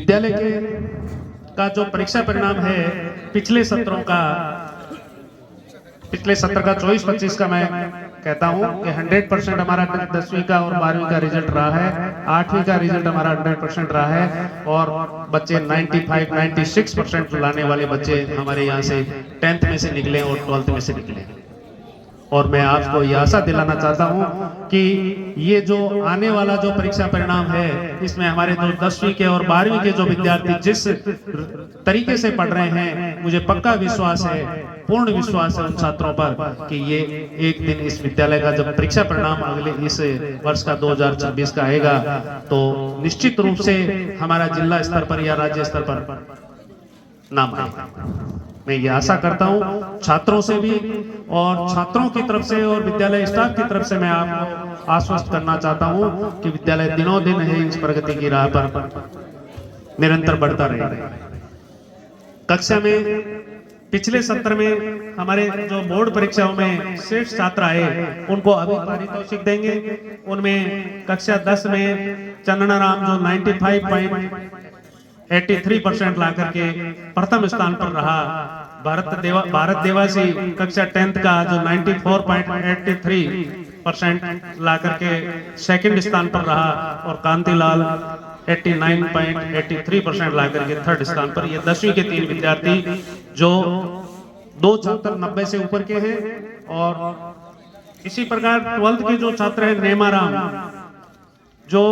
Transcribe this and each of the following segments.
विद्यालय का जो परीक्षा परिणाम है पिछले सत्र का 24-25 का मैं कहता हूं कि 100% हमारा 10वीं का और 12वीं का रिजल्ट रहा है। 8वीं का रिजल्ट हमारा 100% रहा है और बच्चे 95-96% लाने वाले बच्चे हमारे यहाँ से 10th में से निकले और 12th में से निकले। और मैं आपको ये आशा दिलाना चाहता हूं कि ये जो आने वाला जो परीक्षा परिणाम है इसमें हमारे जो 10वीं के और 12वीं के जो विद्यार्थी जिस तरीके से पढ़ रहे हैं, मुझे पक्का विश्वास है, पूर्ण विश्वास है उन छात्रों पर कि ये एक दिन इस विद्यालय का जब परीक्षा परिणाम अगले इस वर्ष का 2026 का आएगा तो निश्चित रूप से हमारा जिला स्तर पर या राज्य स्तर पर नाम आएगा। मैं ये आशा करता हूं छात्रों से भी और छात्रों की तरफ से और विद्यालय स्टाफ की तरफ से मैं आपको आश्वस्त करना चाहता हूं कि विद्यालय दिनों दिन है इस प्रगति की राह पर निरंतर बढ़ता रहेगा। कक्षा में पिछले सत्र में हमारे जो बोर्ड परीक्षाओं में श्रेष्ठ छात्र आए उनको अभी पारितोषिक देंगे। उनमें कक्षा 10 में चंदनाराम जो 95.83% ला करके प्रथम स्थान पर रहा। भारत देवासी कक्षा 10th का जो 94.83% ला करके सेकंड स्थान पर रहा और कांतिलाल 89.83% ला करके थर्ड स्थान पर। ये 10वीं के 3 विद्यार्थी जो 2 छात्र 90 से ऊपर के हैं और इसी प्रकार 12th के जो छात्र हैं नेमाराम जो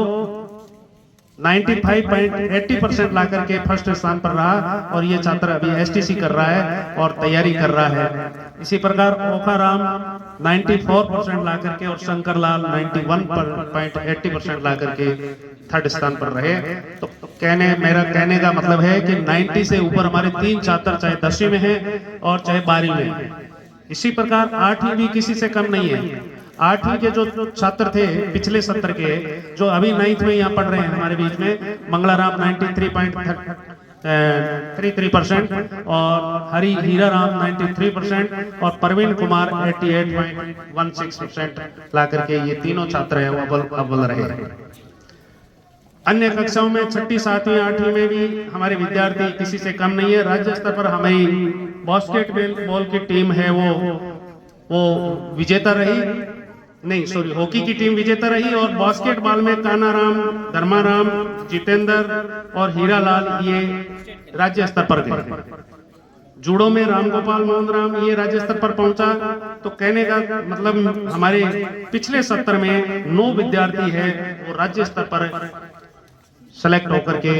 95.80% ला करके फर्स्ट स्थान पर रहा और ये छात्र अभी एसटीसी कर रहा है और तैयारी कर रहा है। इसी प्रकार ओखाराम 94% ला करके और शंकरलाल 91.80% ला करके थर्ड स्थान पर रहे। तो मेरा कहने का मतलब है कि 90 से ऊपर हमारे 3 छात्र चाहे 10वीं में है और चाहे 12वीं में है। इसी प्रकार 8वीं भी किसी से कम नहीं है। 8वीं के जो छात्र थे पिछले सत्र के जो अभी 9th में यहाँ पढ़ रहे हैं हमारे बीच में, मंगलाराम 93.33% और हरी हीराराम 93% और प्रवीण कुमार 88.16% ला करके ये तीनों छात्र हैं वो अव्वल रहे। अन्य कक्षाओं में 6ठी 7वीं 8वीं में भी हमारे विद्यार्थी किसी से कम नहीं है। राज्य स्तर पर हमारी बास्केटबॉल की टीम है वो विजेता रही, हॉकी की टीम विजेता रही और बास्केटबॉल में कानाराम, धर्माराम, जितेंद्र और हीरालाल ये राज्य स्तर पर गए। जूडो में रामगोपाल मोहन ये राज्य स्तर पर पहुंचा। तो कहने का मतलब हमारे पिछले सत्र में 9 विद्यार्थी है वो राज्य स्तर पर सेलेक्ट होकर के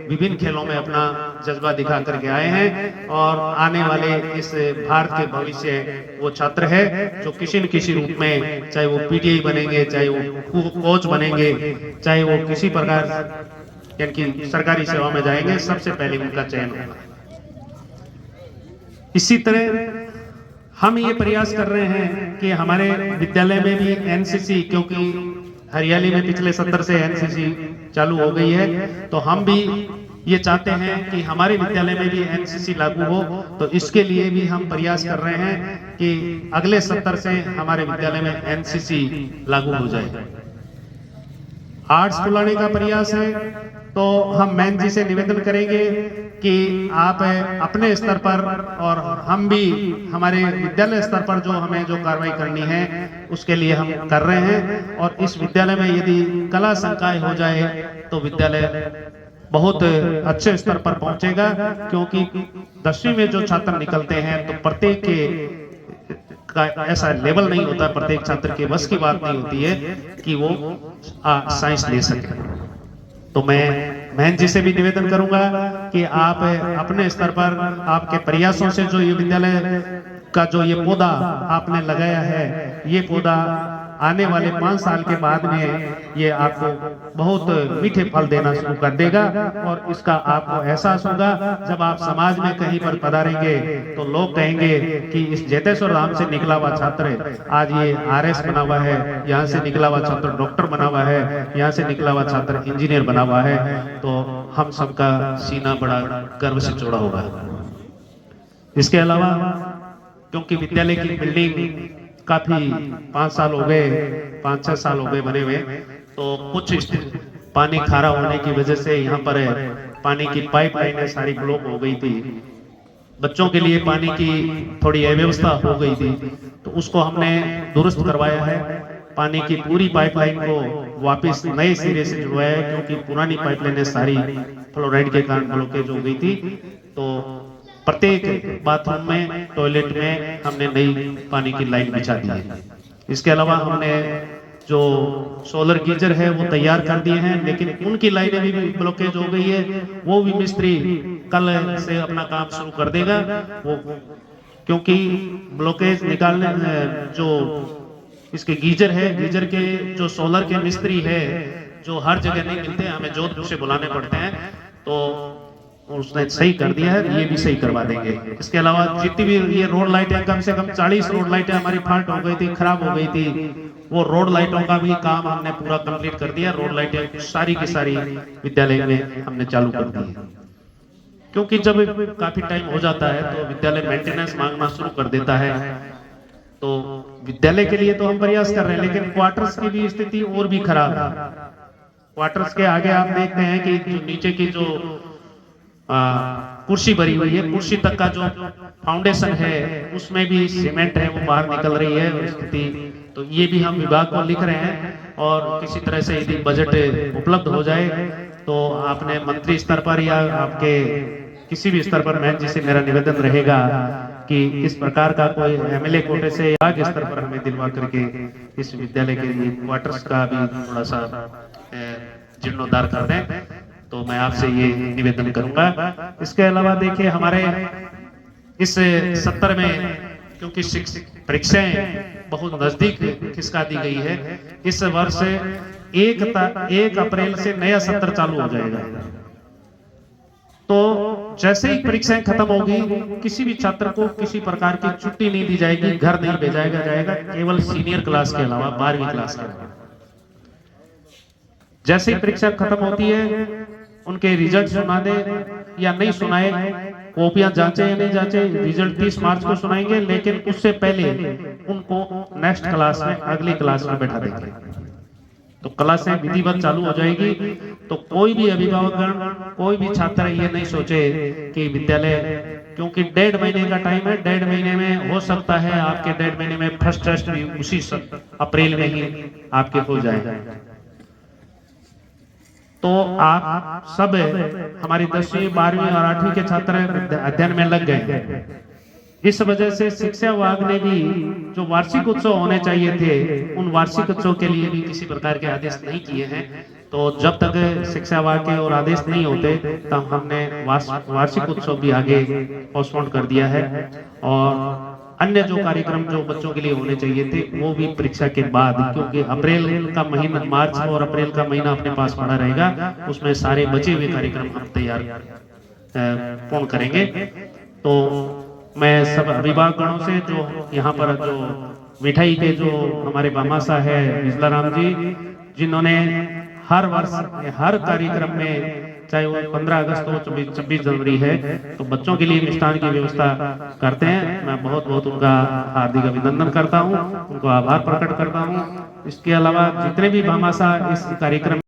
विभिन्न खेलों में अपना जज्बा दिखा करके आए हैं और आने वाले इस भारत के भविष्य वो छात्र है जो किसी न किसी रूप में, चाहे वो पीटीआई बनेंगे, चाहे वो कोच बनेंगे, चाहे वो किसी प्रकार यानी सरकारी सेवा में जाएंगे, सबसे पहले उनका चयन होगा। इसी तरह हम ये प्रयास कर रहे हैं कि हमारे विद्यालय में भी एनसीसी, क्योंकि हरियाली में पिछले सत्र से एनसीसी चालू हो गई है, तो हम भी ये चाहते हैं कि हमारे विद्यालय में भी एनसीसी लागू हो। तो इसके लिए भी हम प्रयास कर रहे हैं कि अगले सत्र से हमारे विद्यालय में एनसीसी लागू हो जाए। आर्ट्स को लाने का प्रयास है तो हम मैन जी से निवेदन करेंगे कि आप अपने स्तर पर और हम भी हमारे विद्यालय स्तर पर जो हमें जो कार्रवाई करनी है उसके लिए हम कर रहे हैं। और इस विद्यालय में यदि कला संकाय हो जाए तो विद्यालय बहुत अच्छे स्तर पर पहुंचेगा, क्योंकि 10वीं में जो छात्र निकलते हैं तो प्रत्येक के का ऐसा लेवल नहीं होता, प्रत्येक छात्र के बस की बात नहीं होती है कि वो साइंस ले सके। तो मैं महन जी से भी निवेदन करूंगा कि आप अपने स्तर पर आपके प्रयासों से जो ये विद्यालय का जो ये पौधा आपने लगाया है, ये पौधा आने वाले 5 साल के बाद में ये आपको बहुत मीठे फल देना शुरू कर देगा। और इसका आपको एहसास होगा जब आप समाज में कहीं पर पधारेंगे तो लोग कहेंगे कि इस जेतेश्वर धाम से निकला हुआ छात्र आज ये आरएस बना हुआ है, यहाँ से निकला हुआ छात्र डॉक्टर बना हुआ है, यहाँ से निकला हुआ छात्र इंजीनियर बना हुआ है। तो हम सबका सीना बड़ा गर्व से चौड़ा होगा। इसके अलावा क्योंकि विद्यालय की बिल्डिंग काफी 5 साल हो गए, 5-6 साल हो गए बने हुए, तो कुछ पानी खारा होने की वजह से यहाँ पर पानी की पाइपलाइनें सारी ब्लॉक हो गई थी, बच्चों के लिए पानी की थोड़ी अव्यवस्था हो गई थी, तो उसको हमने दुरुस्त करवाया है। पानी की पूरी पाइपलाइन को वापस नए सिरे से जुड़वाया है, क्योंकि पुरानी पाइपलाइनें सारी फ्लोराइड के कारण ब्लॉकेज हो गई थी। तो प्रत्येक बाथरूम में, टॉयलेट में हमने नई पानी की लाइन बिछा दी है। इसके अलावा हमने जो सोलर गीजर है वो तैयार कर दिए हैं, लेकिन उनकी लाइनें भी ब्लॉकेज हो गई है। वो भी मिस्त्री कल से अपना काम शुरू कर देगा, वो क्योंकि ब्लॉकेज निकालने जो इसके गीजर है, गीजर के जो सोलर के मिस्त्री है जो हर जगह नहीं मिलते, हमें जोधपुर से बुलाने पड़ते हैं, तो उसने सही कर दिया है, ये भी सही करवा देंगे। इसके अलावा जितनी भी ये रोड लाइटें, कम से कम 40 रोड लाइटें हमारी फाल्ट हो गई थी, खराब हो गई थी, वो रोड लाइटों का भी काम हमने पूरा कंप्लीट कर दिया। रोड लाइटें सारी की सारी विद्यालय में हमने चालू कर दी है, क्योंकि जब काफी टाइम हो जाता है तो विद्यालय मेंटेनेंस मांगना शुरू कर देता है। तो विद्यालय के लिए तो हम प्रयास कर रहे हैं, लेकिन क्वार्टर्स की भी स्थिति और भी खराब है। क्वार्टर्स के आगे आप देखते हैं कि जो नीचे की जो कुर्सी भरी हुई है, कुर्सी तक का जो फाउंडेशन है उसमें भी सीमेंट है वो बाहर निकल रही है स्थिति। तो ये भी हम विभाग को लिख रहे हैं, और किसी तरह से यदि बजट उपलब्ध हो जाए तो आपने मंत्री स्तर पर या आपके किसी भी स्तर पर मैं जिसे मेरा निवेदन रहेगा कि इस प्रकार का कोई एमएलए कोटे से विभाग स्तर पर हमें दिलवा करके इस विद्यालय के लिए क्वार्टर्स का भी थोड़ा सा जीर्णोद्धार कर दें, तो मैं आपसे ये निवेदन करूंगा। इसके अलावा देखिए हमारे इस सत्र में, क्योंकि परीक्षाएं बहुत नजदीक खिसका दी गई है, इस वर्ष 1 अप्रैल से नया सत्र चालू हो जाएगा। तो जैसे ही परीक्षाएं खत्म होगी, किसी भी छात्र को किसी प्रकार की छुट्टी नहीं दी जाएगी, घर नहीं भेजा जाएगा, केवल सीनियर क्लास के अलावा 12वीं क्लास के अलावा। जैसे ही परीक्षा खत्म होती है उनके रिजल्ट सुना दे या नहीं सुनाए, कॉपियां जांचे या नहीं जांचे, रिजल्ट 30 मार्च को सुनाएंगे, लेकिन उससे पहले उनको नेक्स्ट क्लास में, अगली क्लास में बैठा देंगे। तो क्लासें विधिवत चालू हो जाएगी। तो कोई भी अभिभावकगण, कोई भी छात्र ये नहीं सोचे कि विद्यालय, क्योंकि 1.5 महीने का टाइम है, 1.5 महीने में हो सकता है आपके 1.5 महीने में फर्स्ट टेस्ट भी उसी अप्रैल में ही आपके हो जाए। तो आप सब हमारी 10वीं 12वीं और 8वीं के छात्र अध्ययन में लग गए। इस वजह से शिक्षा विभाग ने भी जो वार्षिक उत्सव होने चाहिए थे, उन वार्षिक उत्सव के लिए भी किसी प्रकार के आदेश नहीं किए हैं। तो जब तक शिक्षा विभाग के और आदेश नहीं होते तब हमने वार्षिक उत्सव भी आगे पोस्टपोन कर दिया है, और अन्य जो कार्यक्रम जो बच्चों के लिए होने चाहिए थे वो भी परीक्षा के बाद, क्योंकि अप्रैल का महीना, मार्च और अप्रैल का महीना अपने पास पड़ा रहेगा, उसमें सारे बचे हुए कार्यक्रम हम तैयार पूर्ण करेंगे। तो मैं सब अभिभावकों से, जो यहाँ पर जो मिठाई के जो हमारे बामासा है बिजला राम जी, जिन्होंने हर वर्ष हर कार्यक्रम में, चाहे वो 15 अगस्त हो, 26 जनवरी है, तो बच्चों के लिए मिष्ठान की व्यवस्था करते हैं। मैं बहुत बहुत उनका हार्दिक अभिनंदन करता हूँ, उनको आभार प्रकट करता हूँ। इसके अलावा जितने भी भामाशाह इस कार्यक्रम